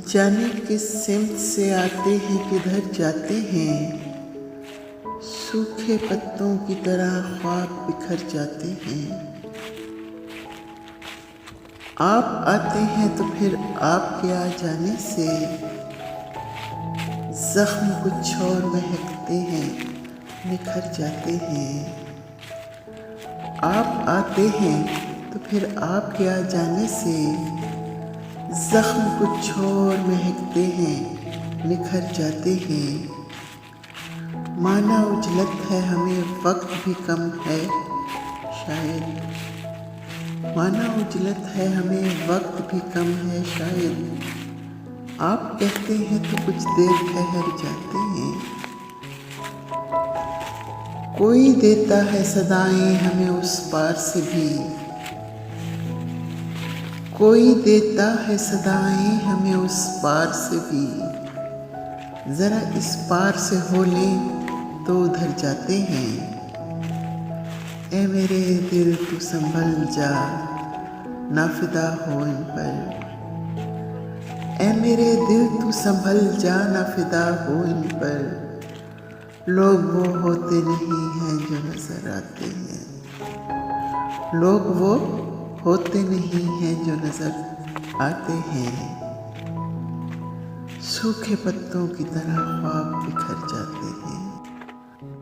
जाने किस सिमत से आते हैं किधर जाते हैं, सूखे पत्तों की तरह ख्वाब बिखर जाते हैं। आप आते हैं तो फिर आपके आ जाने से जख्म कुछ और महकते हैं, निखर जाते हैं। आप आते हैं तो फिर आपके आ जाने से जख्म कुछ और महकते हैं, निखर जाते हैं। माना उजलत है हमें वक्त भी कम है शायद, माना उजलत है हमें वक्त भी कम है शायद। आप कहते हैं तो कुछ देर ठहर जाते हैं। कोई देता है सदाएं हमें उस पार से भी, कोई देता है सदाएं हमें उस पार से भी। जरा इस पार से हो लें तो उधर जाते हैं। ए मेरे दिल तू संभल जा, ना फिदा हो इन पर। ए मेरे दिल तू संभल जा, ना फिदा हो इन पर। लोग वो होते नहीं हैं जो नजर आते हैं, लोग वो होते नहीं हैं जो नजर आते हैं। सूखे पत्तों की तरह ख्वाब बिखर जाते हैं।